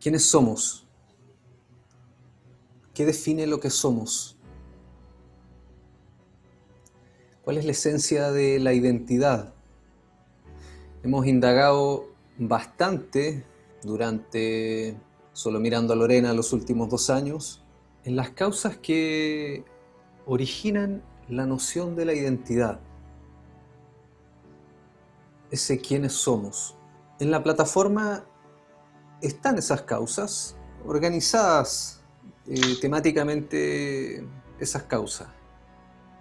¿Quiénes somos? ¿Qué define lo que somos? ¿Cuál es la esencia de la identidad? Hemos indagado bastante durante, solo mirando a Lorena, los últimos 2 años, en las causas que originan la noción de la identidad, ese quiénes somos. En la plataforma están esas causas organizadas temáticamente, esas causas,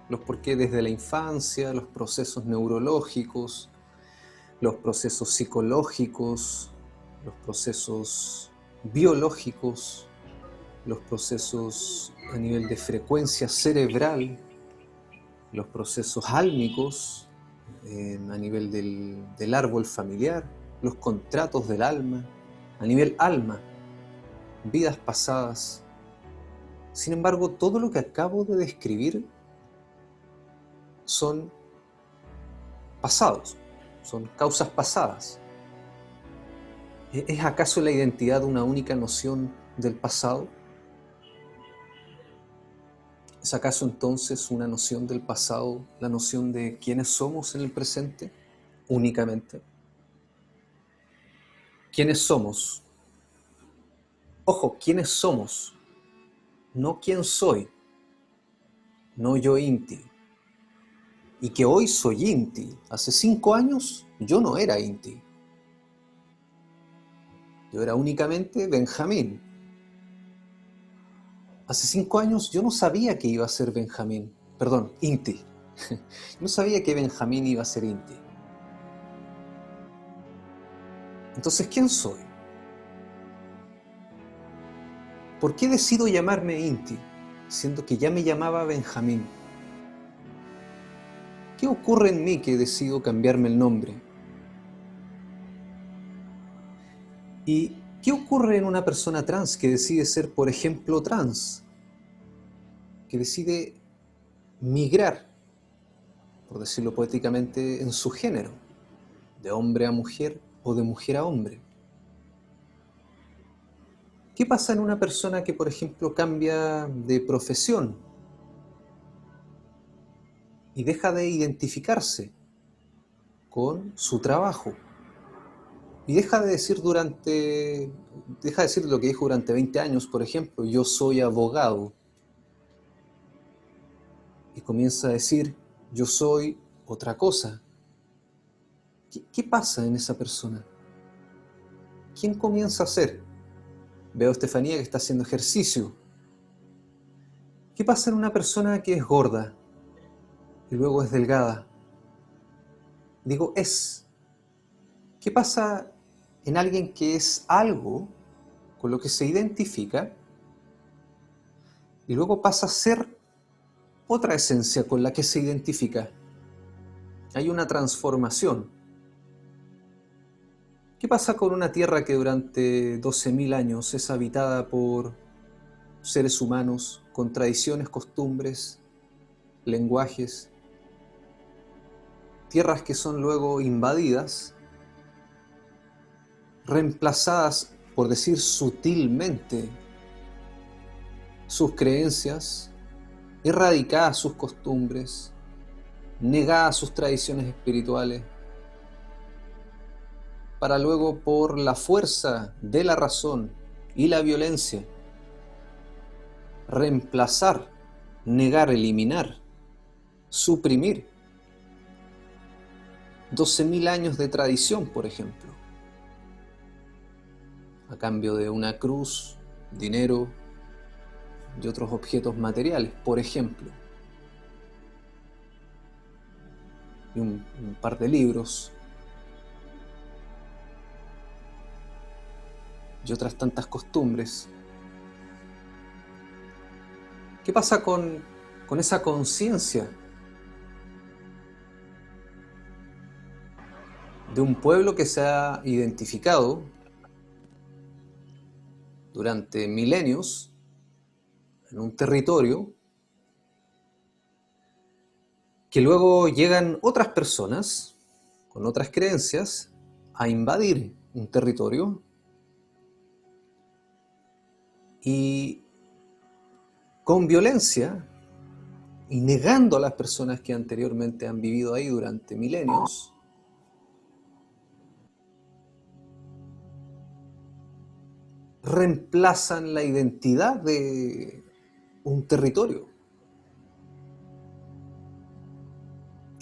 los por qué desde la infancia, los procesos neurológicos, los procesos psicológicos, los procesos biológicos, los procesos a nivel de frecuencia cerebral, los procesos álmicos a nivel del árbol familiar, los contratos del alma, a nivel alma, vidas pasadas. Sin embargo, todo lo que acabo de describir son pasados, son causas pasadas. ¿Es acaso la identidad una única noción del pasado? ¿Es acaso entonces una noción del pasado la noción de quiénes somos en el presente únicamente? ¿Quiénes somos? Ojo, ¿quiénes somos? No quién soy, no yo Inti. Y que hoy soy Inti. Hace 5 años yo no era Inti. Yo era únicamente Benjamín. Hace 5 años yo no sabía que iba a ser Benjamín. Perdón, Inti. No sabía que Benjamín iba a ser Inti. Entonces, ¿quién soy? ¿Por qué decido llamarme Inti, siendo que ya me llamaba Benjamín? ¿Qué ocurre en mí que decido cambiarme el nombre? ¿Y qué ocurre en una persona trans que decide ser, por ejemplo, trans? Que decide migrar, por decirlo poéticamente, en su género, de hombre a mujer o de mujer a hombre. ¿Qué pasa en una persona que, por ejemplo, cambia de profesión y deja de identificarse con su trabajo? Y deja de decir lo que dijo durante 20 años, por ejemplo, yo soy abogado. Y comienza a decir, yo soy otra cosa. ¿Qué pasa en esa persona? ¿Quién comienza a ser? Veo a Estefanía que está haciendo ejercicio. ¿Qué pasa en una persona que es gorda y luego es delgada? Digo, es. ¿Qué pasa en alguien que es algo con lo que se identifica y luego pasa a ser otra esencia con la que se identifica? Hay una transformación. ¿Qué pasa con una tierra que durante 12.000 años es habitada por seres humanos con tradiciones, costumbres, lenguajes, tierras que son luego invadidas, reemplazadas, por decir sutilmente, sus creencias, erradicadas sus costumbres, negadas sus tradiciones espirituales, para luego por la fuerza de la razón y la violencia reemplazar, negar, eliminar, suprimir 12.000 años de tradición, por ejemplo, a cambio de una cruz, dinero y otros objetos materiales, por ejemplo, y un par de libros y otras tantas costumbres. ¿Qué pasa con esa conciencia de un pueblo que se ha identificado durante milenios en un territorio, que luego llegan otras personas con otras creencias a invadir un territorio y con violencia y negando a las personas que anteriormente han vivido ahí durante milenios, reemplazan la identidad de un territorio,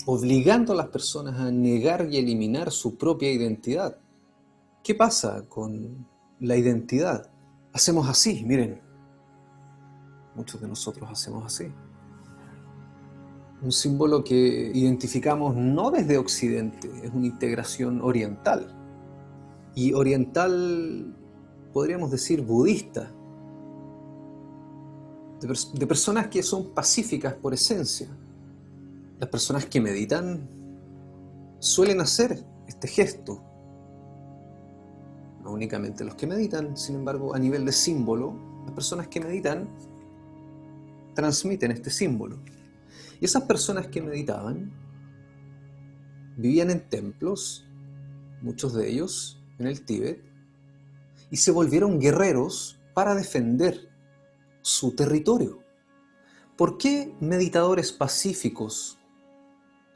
obligando a las personas a negar y eliminar su propia identidad. ¿Qué pasa con la identidad? Hacemos así, miren, muchos de nosotros hacemos así. Un símbolo que identificamos no desde Occidente, es una integración oriental. Y oriental, podríamos decir, budista, de personas que son pacíficas por esencia. Las personas que meditan suelen hacer este gesto. No únicamente los que meditan, sin embargo, a nivel de símbolo, las personas que meditan transmiten este símbolo. Y esas personas que meditaban vivían en templos, muchos de ellos en el Tíbet, y se volvieron guerreros para defender su territorio. ¿Por qué meditadores pacíficos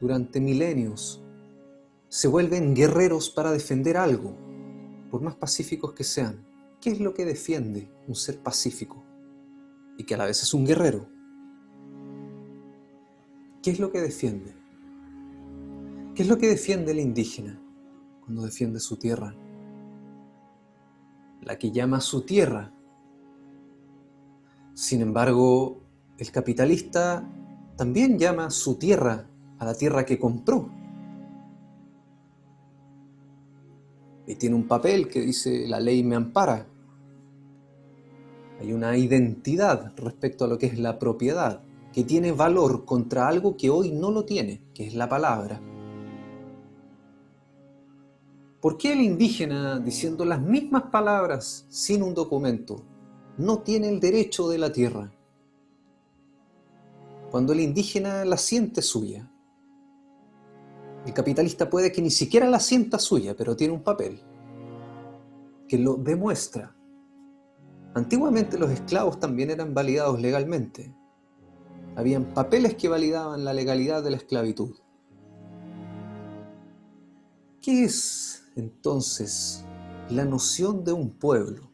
durante milenios se vuelven guerreros para defender algo, por más pacíficos que sean? ¿Qué es lo que defiende un ser pacífico y que a la vez es un guerrero? ¿Qué es lo que defiende? ¿Qué es lo que defiende el indígena cuando defiende su tierra? La que llama su tierra. Sin embargo, el capitalista también llama su tierra a la tierra que compró. Y tiene un papel que dice: la ley me ampara. Hay una identidad respecto a lo que es la propiedad, que tiene valor contra algo que hoy no lo tiene, que es la palabra. ¿Por qué el indígena, diciendo las mismas palabras sin un documento, no tiene el derecho de la tierra? Cuando el indígena la siente suya. El capitalista puede que ni siquiera la sienta suya, pero tiene un papel que lo demuestra. Antiguamente los esclavos también eran validados legalmente. Habían papeles que validaban la legalidad de la esclavitud. ¿Qué es entonces la noción de un pueblo?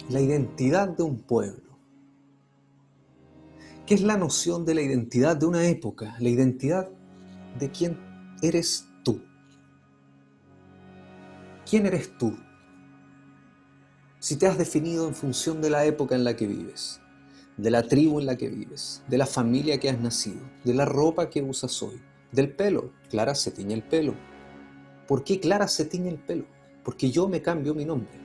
La identidad de un pueblo. ¿Qué es la noción de la identidad de una época? La identidad de quién eres tú. ¿Quién eres tú? Si te has definido en función de la época en la que vives, de la tribu en la que vives, de la familia que has nacido, de la ropa que usas hoy, del pelo. Clara se tiñe el pelo. ¿Por qué Clara se tiñe el pelo? Porque yo me cambio mi nombre.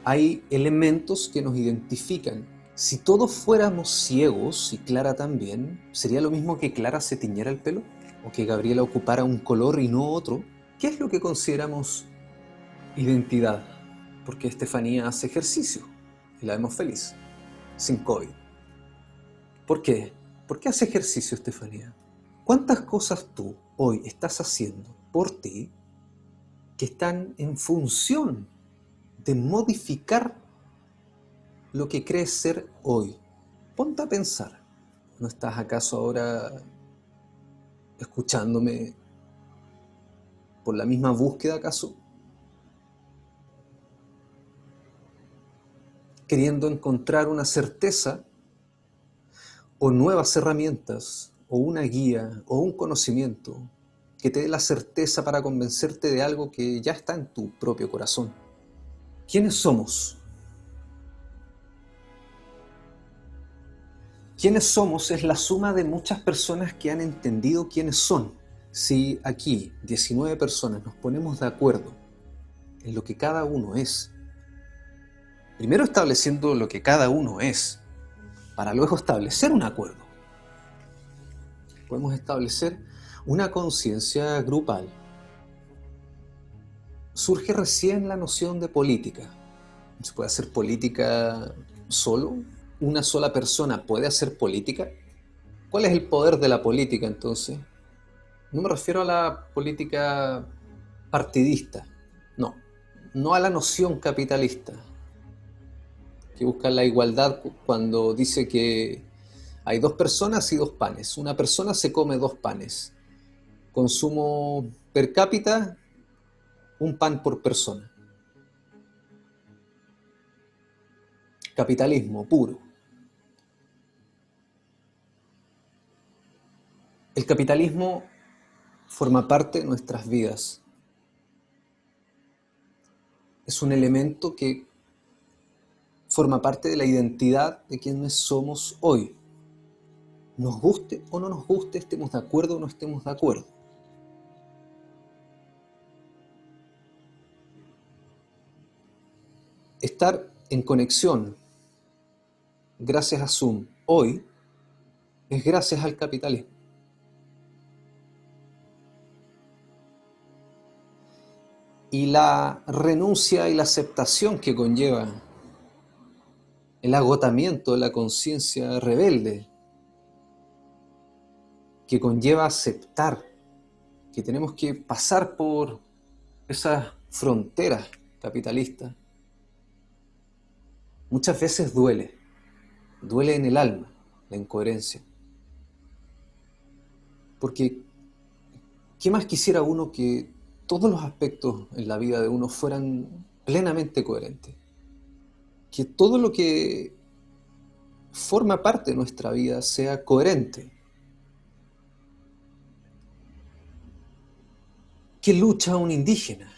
Hay elementos que nos identifican. Si todos fuéramos ciegos, y Clara también, ¿sería lo mismo que Clara se tiñera el pelo? ¿O que Gabriela ocupara un color y no otro? ¿Qué es lo que consideramos identidad? Porque Estefanía hace ejercicio y la vemos feliz, sin COVID. ¿Por qué? ¿Por qué hace ejercicio Estefanía? ¿Cuántas cosas tú hoy estás haciendo por ti que están en función de modificar lo que crees ser hoy? Ponte a pensar. ¿No estás acaso ahora escuchándome por la misma búsqueda acaso? Queriendo encontrar una certeza o nuevas herramientas o una guía o un conocimiento que te dé la certeza para convencerte de algo que ya está en tu propio corazón. ¿Quiénes somos? ¿Quiénes somos? Es la suma de muchas personas que han entendido quiénes son. Si aquí 19 personas nos ponemos de acuerdo en lo que cada uno es, primero estableciendo lo que cada uno es, para luego establecer un acuerdo, podemos establecer una conciencia grupal. Surge recién la noción de política. ¿Se puede hacer política solo? ¿Una sola persona puede hacer política? ¿Cuál es el poder de la política entonces? No me refiero a la política partidista, no a la noción capitalista. que busca la igualdad cuando dice que hay dos personas y dos panes. Una persona se come dos panes. Consumo per cápita, un pan por persona. Capitalismo puro. El capitalismo forma parte de nuestras vidas. Es un elemento que forma parte de la identidad de quienes somos hoy. Nos guste o no nos guste, estemos de acuerdo o no estemos de acuerdo. Estar en conexión gracias a Zoom hoy es gracias al capitalismo. Y la renuncia y la aceptación que conlleva el agotamiento de la conciencia rebelde, que conlleva aceptar que tenemos que pasar por esas fronteras capitalistas, muchas veces duele en el alma la incoherencia. Porque, ¿qué más quisiera uno que todos los aspectos en la vida de uno fueran plenamente coherentes? Que todo lo que forma parte de nuestra vida sea coherente. ¿Qué lucha un indígena?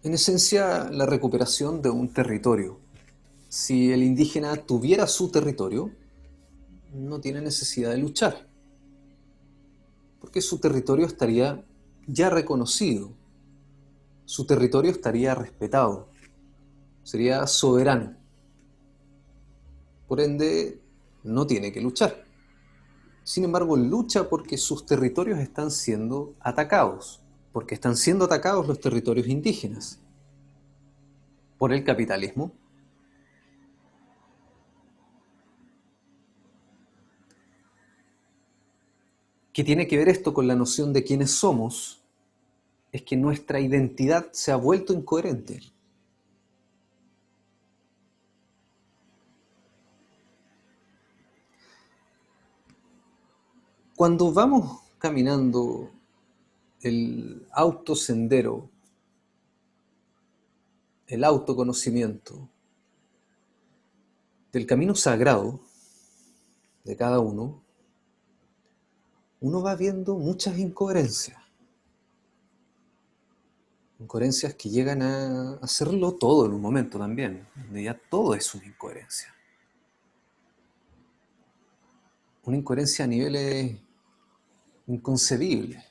En esencia, la recuperación de un territorio. Si el indígena tuviera su territorio, no tiene necesidad de luchar, porque su territorio estaría ya reconocido, su territorio estaría respetado, sería soberano. Por ende, no tiene que luchar. Sin embargo, lucha porque sus territorios están siendo atacados, porque están siendo atacados los territorios indígenas por el capitalismo. ¿Qué tiene que ver esto con la noción de quiénes somos? Es que nuestra identidad se ha vuelto incoherente. Cuando vamos caminando el autosendero, el autoconocimiento, del camino sagrado de cada uno, uno va viendo muchas incoherencias. Incoherencias que llegan a hacerlo todo en un momento también, donde ya todo es una incoherencia. Una incoherencia a niveles inconcebibles.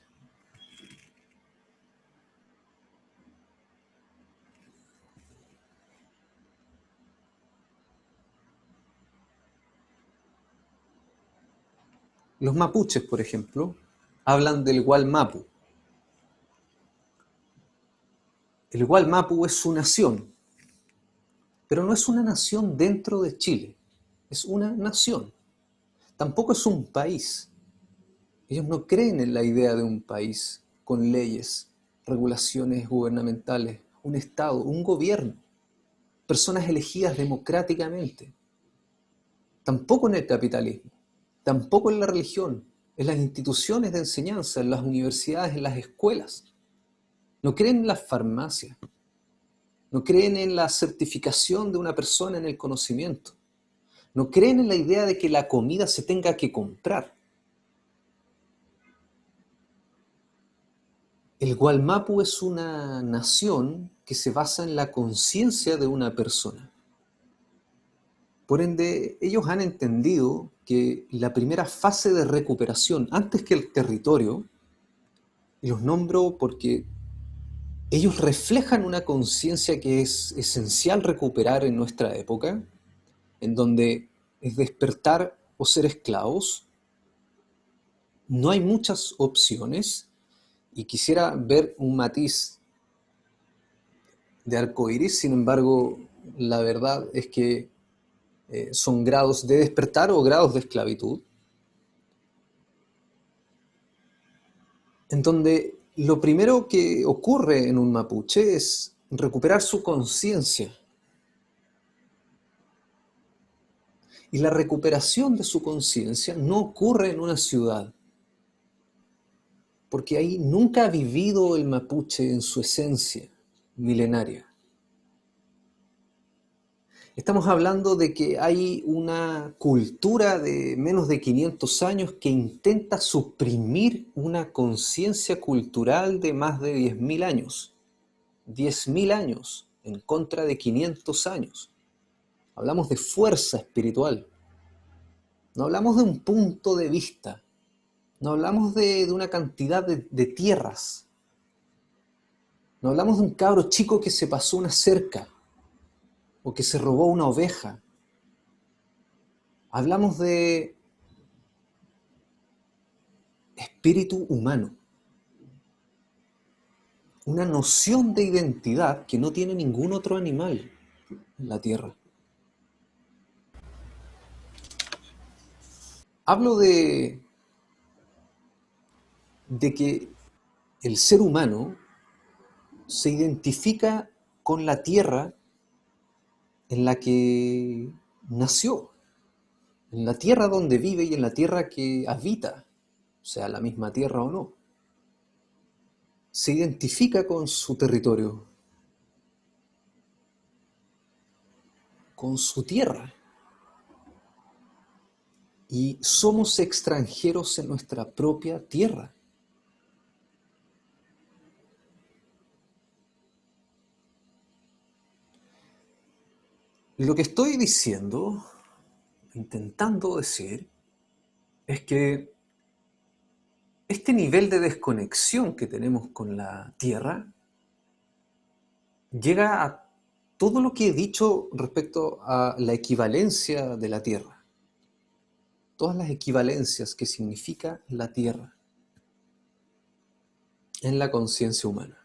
Los mapuches, por ejemplo, hablan del Gualmapu. El Gualmapu es su nación, pero no es una nación dentro de Chile, es una nación. Tampoco es un país. Ellos no creen en la idea de un país con leyes, regulaciones gubernamentales, un Estado, un gobierno, personas elegidas democráticamente. Tampoco en el capitalismo, tampoco en la religión, en las instituciones de enseñanza, en las universidades, en las escuelas. No creen en las farmacias, no creen en la certificación de una persona en el conocimiento, no creen en la idea de que la comida se tenga que comprar. El Gualmapu es una nación que se basa en la conciencia de una persona. Por ende, ellos han entendido que la primera fase de recuperación, antes que el territorio, y los nombro porque ellos reflejan una conciencia que es esencial recuperar en nuestra época, en donde es despertar o ser esclavos. No hay muchas opciones y quisiera ver un matiz de arcoíris, sin embargo, la verdad es que son grados de despertar o grados de esclavitud, en donde lo primero que ocurre en un mapuche es recuperar su conciencia. Y la recuperación de su conciencia no ocurre en una ciudad, porque ahí nunca ha vivido el mapuche en su esencia milenaria. Estamos hablando de que hay una cultura de menos de 500 años que intenta suprimir una conciencia cultural de más de 10.000 años. 10.000 años en contra de 500 años. Hablamos de fuerza espiritual. No hablamos de un punto de vista. No hablamos de una cantidad de tierras. No hablamos de un cabro chico que se pasó una cerca o que se robó una oveja. Hablamos de espíritu humano. Una noción de identidad que no tiene ningún otro animal en la Tierra. Hablo de que el ser humano se identifica con la tierra en la que nació, en la tierra donde vive y en la tierra que habita, sea la misma tierra o no. Se identifica con su territorio, con su tierra. Y somos extranjeros en nuestra propia tierra. Lo que estoy diciendo, intentando decir, es que este nivel de desconexión que tenemos con la Tierra llega a todo lo que he dicho respecto a la equivalencia de la Tierra. Todas las equivalencias que significa la Tierra en la conciencia humana.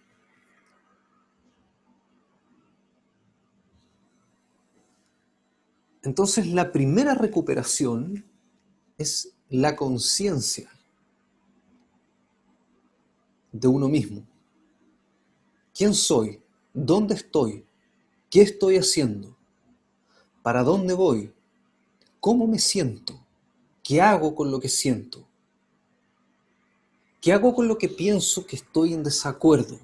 Entonces, la primera recuperación es la conciencia de uno mismo. ¿Quién soy? ¿Dónde estoy? ¿Qué estoy haciendo? ¿Para dónde voy? ¿Cómo me siento? ¿Qué hago con lo que siento? ¿Qué hago con lo que pienso que estoy en desacuerdo?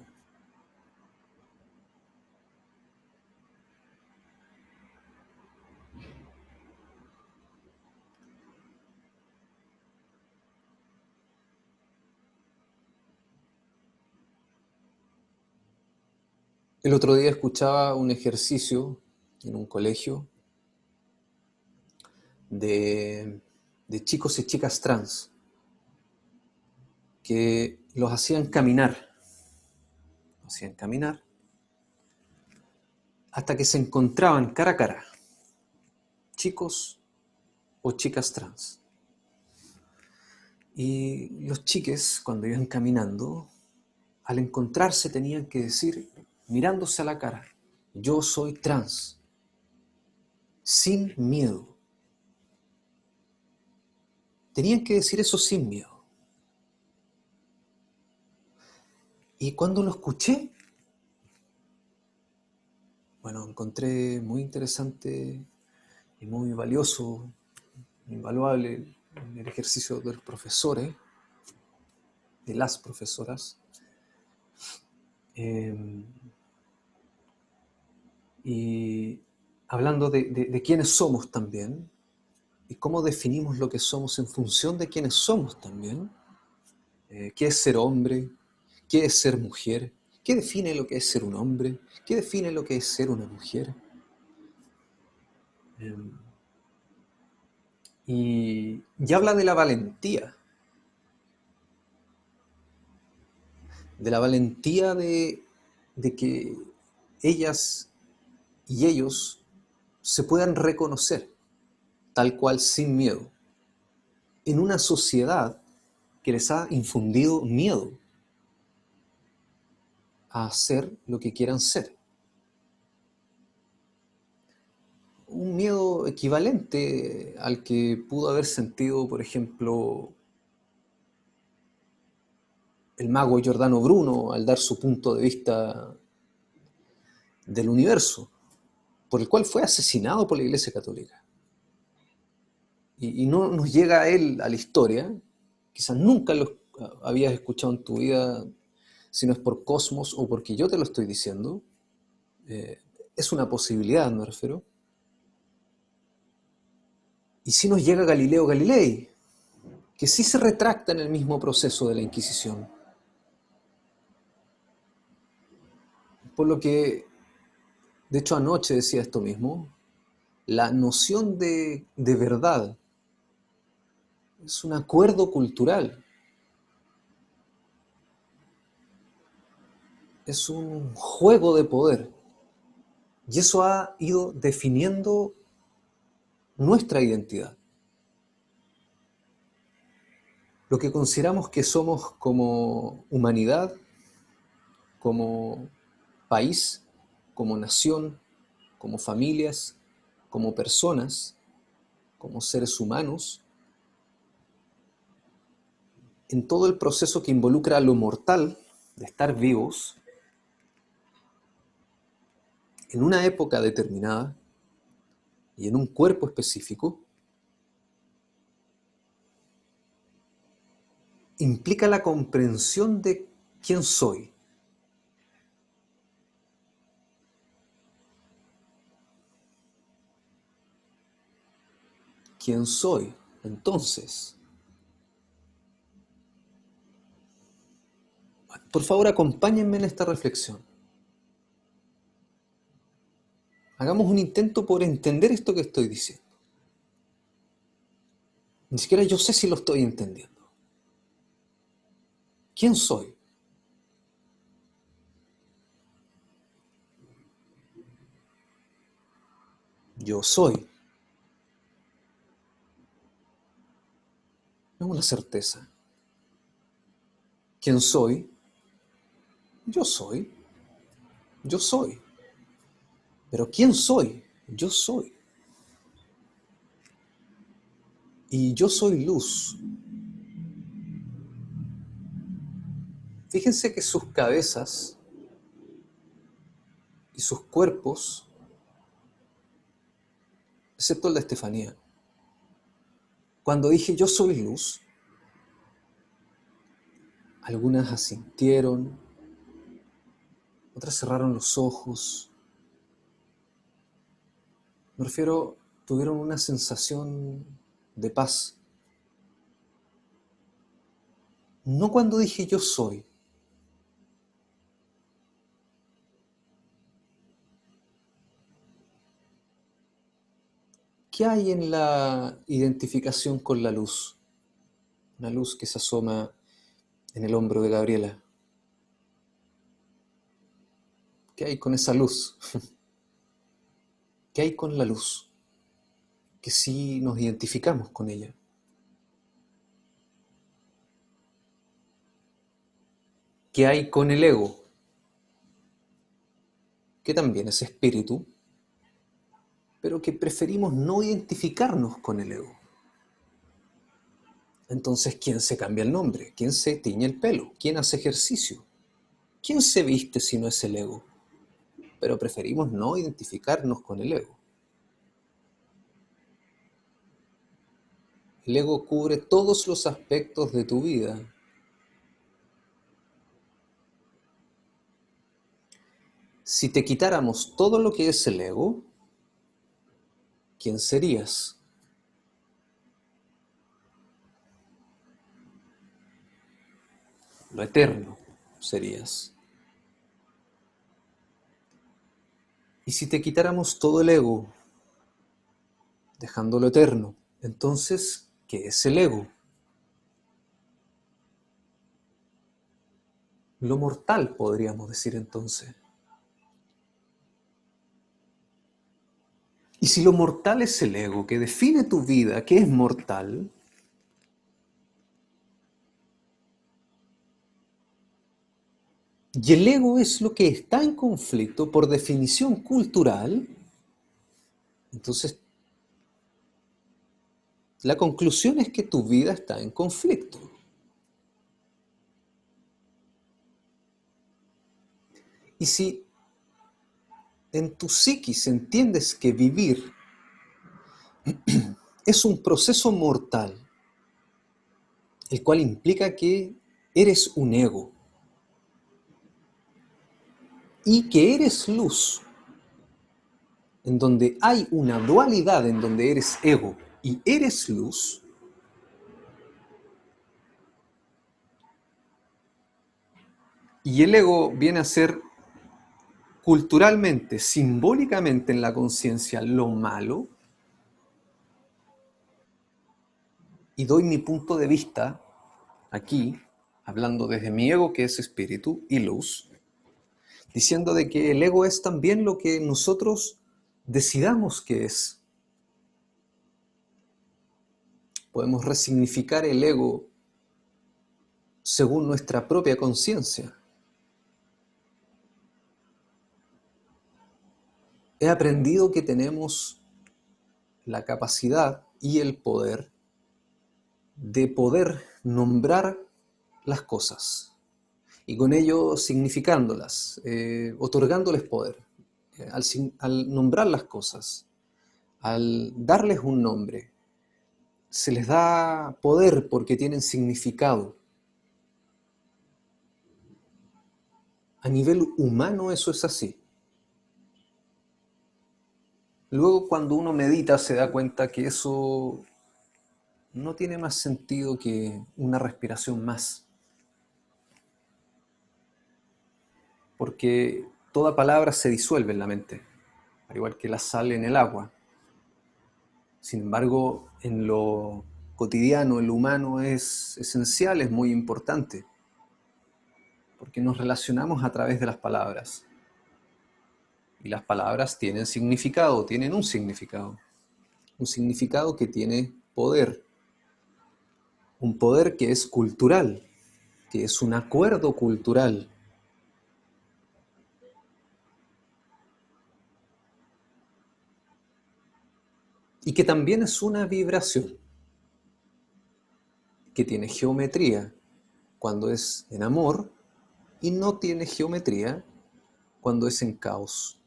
El otro día escuchaba un ejercicio en un colegio de chicos y chicas trans que los hacían caminar hasta que se encontraban cara a cara, chicos o chicas trans. Y los chiques, cuando iban caminando, al encontrarse tenían que decir, mirándose a la cara, yo soy trans, sin miedo. Tenían que decir eso sin miedo. Y cuando lo escuché, bueno, encontré muy interesante y muy valioso, invaluable el ejercicio de los profesores, de las profesoras, y hablando de quiénes somos también, y cómo definimos lo que somos en función de quiénes somos también, qué es ser hombre, qué es ser mujer, qué define lo que es ser un hombre, qué define lo que es ser una mujer. Y habla de la valentía de que ellas y ellos se puedan reconocer tal cual sin miedo en una sociedad que les ha infundido miedo a hacer lo que quieran ser. Un miedo equivalente al que pudo haber sentido, por ejemplo, el mago Giordano Bruno al dar su punto de vista del universo, por el cual fue asesinado por la Iglesia Católica. Y no nos llega a él, a la historia, quizás nunca lo habías escuchado en tu vida, si no es por Cosmos o porque yo te lo estoy diciendo. Es una posibilidad, me refiero. Y sí nos llega Galileo Galilei, que sí se retracta en el mismo proceso de la Inquisición. Por lo que, de hecho, anoche decía esto mismo, la noción de verdad es un acuerdo cultural, es un juego de poder. Y eso ha ido definiendo nuestra identidad. Lo que consideramos que somos como humanidad, como país, como nación, como familias, como personas, como seres humanos, en todo el proceso que involucra a lo mortal de estar vivos en una época determinada y en un cuerpo específico, implica la comprensión de quién soy. ¿Quién soy? Entonces, por favor, acompáñenme en esta reflexión. Hagamos un intento por entender esto que estoy diciendo. Ni siquiera yo sé si lo estoy entendiendo. ¿Quién soy? Yo soy. No es una certeza. ¿Quién soy? Yo soy. Yo soy. Pero ¿quién soy? Yo soy. Y yo soy luz. Fíjense que sus cabezas y sus cuerpos, excepto el de Estefanía, cuando dije yo soy luz, algunas asintieron, otras cerraron los ojos. Me refiero, tuvieron una sensación de paz. No cuando dije yo soy. ¿Qué hay en la identificación con la luz? Una luz que se asoma en el hombro de Gabriela. ¿Qué hay con esa luz? ¿Qué hay con la luz? Que sí nos identificamos con ella. ¿Qué hay con el ego? Que también es espíritu, pero que preferimos no identificarnos con el ego. Entonces, ¿quién se cambia el nombre? ¿Quién se tiñe el pelo? ¿Quién hace ejercicio? ¿Quién se viste si no es el ego? Pero preferimos no identificarnos con el ego. El ego cubre todos los aspectos de tu vida. Si te quitáramos todo lo que es el ego, ¿quién serías? Lo eterno serías. Y si te quitáramos todo el ego, dejándolo eterno, entonces, ¿qué es el ego? Lo mortal, podríamos decir entonces. Y si lo mortal es el ego que define tu vida, que es mortal, y el ego es lo que está en conflicto por definición cultural, entonces la conclusión es que tu vida está en conflicto. Y si en tu psiquis entiendes que vivir es un proceso mortal, el cual implica que eres un ego y que eres luz, en donde hay una dualidad en donde eres ego y eres luz, y el ego viene a ser culturalmente, simbólicamente en la conciencia lo malo, y doy mi punto de vista aquí, hablando desde mi ego que es espíritu y luz, diciendo de que el ego es también lo que nosotros decidamos que es. Podemos resignificar el ego según nuestra propia conciencia. He aprendido que tenemos la capacidad y el poder de poder nombrar las cosas y con ello significándolas, otorgándoles poder. Al nombrar las cosas, al darles un nombre, se les da poder porque tienen significado. A nivel humano eso es así. Luego cuando uno medita se da cuenta que eso no tiene más sentido que una respiración más. Porque toda palabra se disuelve en la mente, al igual que la sal en el agua. Sin embargo, en lo cotidiano, en lo humano es esencial, es muy importante, porque nos relacionamos a través de las palabras. Y las palabras tienen significado, tienen un significado que tiene poder, un poder que es cultural, que es un acuerdo cultural. Y que también es una vibración, que tiene geometría cuando es en amor y no tiene geometría cuando es en caos.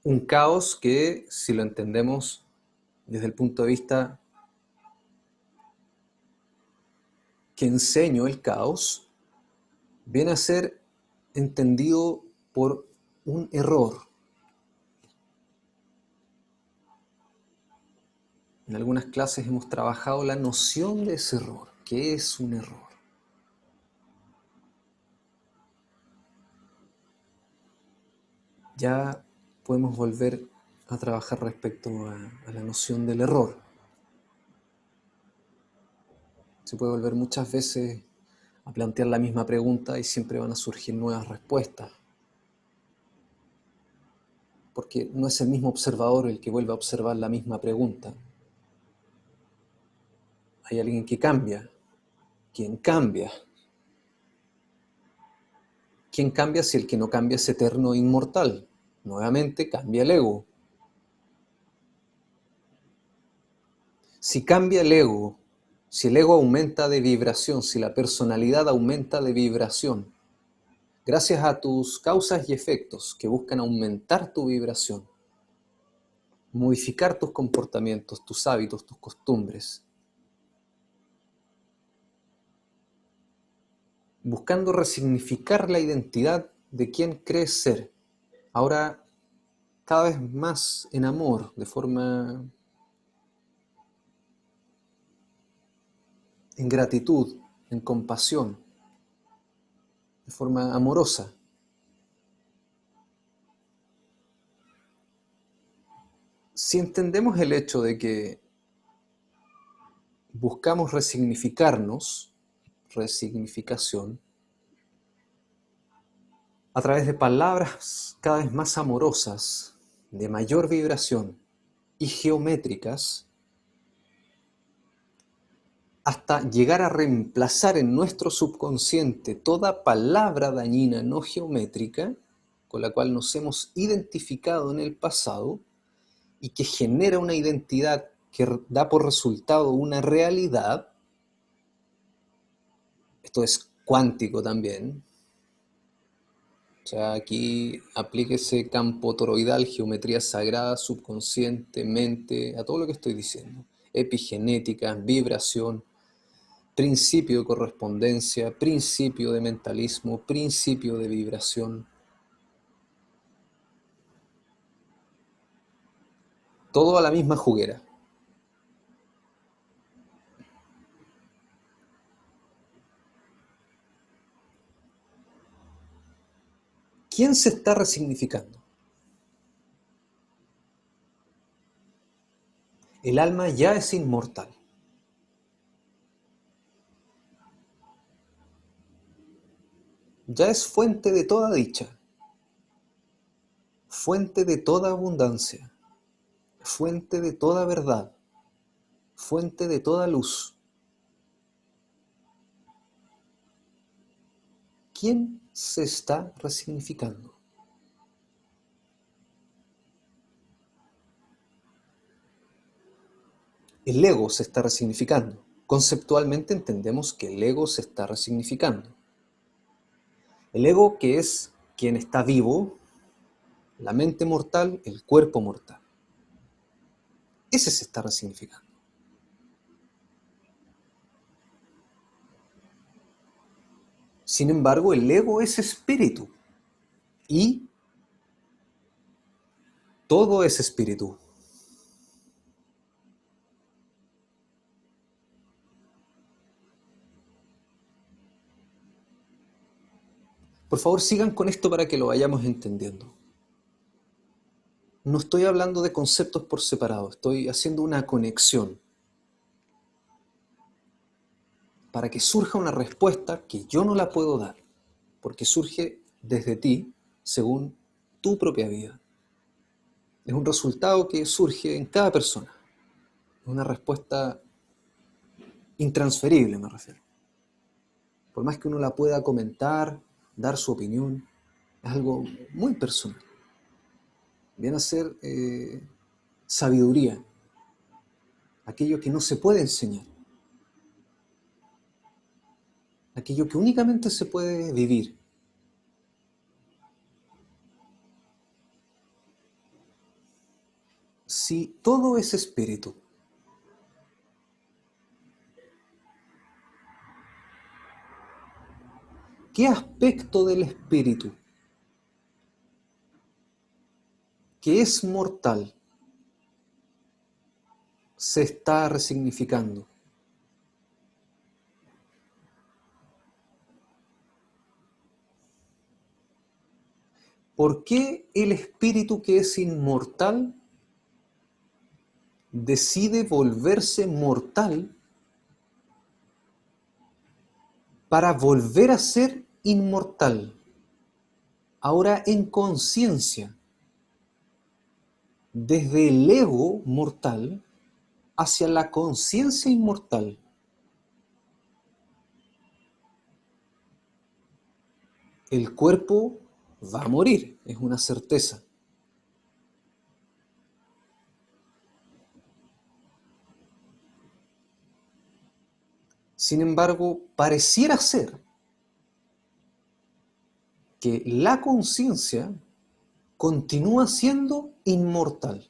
Un caos que, si lo entendemos desde el punto de vista que enseño el caos, viene a ser entendido por un error. En algunas clases hemos trabajado la noción de ese error. ¿Qué es un error? Ya podemos volver a trabajar respecto a la noción del error. Se puede volver muchas veces a plantear la misma pregunta y siempre van a surgir nuevas respuestas. Porque no es el mismo observador el que vuelve a observar la misma pregunta. Hay alguien que cambia. ¿Quién cambia? ¿Quién cambia si el que no cambia es eterno e inmortal? Nuevamente cambia el ego. Si cambia el ego, si el ego aumenta de vibración, si la personalidad aumenta de vibración, gracias a tus causas y efectos que buscan aumentar tu vibración, modificar tus comportamientos, tus hábitos, tus costumbres, buscando resignificar la identidad de quien crees ser, ahora cada vez más en amor, de forma en gratitud, en compasión, de forma amorosa. Si entendemos el hecho de que buscamos resignificarnos, resignificación, a través de palabras cada vez más amorosas, de mayor vibración y geométricas, hasta llegar a reemplazar en nuestro subconsciente toda palabra dañina no geométrica con la cual nos hemos identificado en el pasado y que genera una identidad que da por resultado una realidad, esto es cuántico también, o sea, aquí aplíquese campo toroidal, geometría sagrada, subconsciente, mente, a todo lo que estoy diciendo. Epigenética, vibración, principio de correspondencia, principio de mentalismo, principio de vibración. Todo a la misma juguera. ¿Quién se está resignificando? El alma ya es inmortal. Ya es fuente de toda dicha, fuente de toda abundancia, fuente de toda verdad, fuente de toda luz. ¿Quién se está resignificando? El ego se está resignificando. Conceptualmente entendemos que el ego se está resignificando. El ego, que es quien está vivo, la mente mortal, el cuerpo mortal. Ese se está resignificando. Sin embargo, el ego es espíritu y todo es espíritu. Por favor, sigan con esto para que lo vayamos entendiendo. No estoy hablando de conceptos por separado, estoy haciendo una conexión para que surja una respuesta que yo no la puedo dar, porque surge desde ti, según tu propia vida. Es un resultado que surge en cada persona. Es una respuesta intransferible, me refiero. Por más que uno la pueda comentar, dar su opinión, es algo muy personal. Viene a ser sabiduría, aquello que no se puede enseñar, aquello que únicamente se puede vivir. Si todo es espíritu, ¿qué aspecto del espíritu que es mortal se está resignificando? ¿Por qué el espíritu que es inmortal decide volverse mortal para volver a ser inmortal? Ahora en conciencia, desde el ego mortal hacia la conciencia inmortal. El cuerpo va a morir, es una certeza. Sin embargo, pareciera ser que la conciencia continúa siendo inmortal.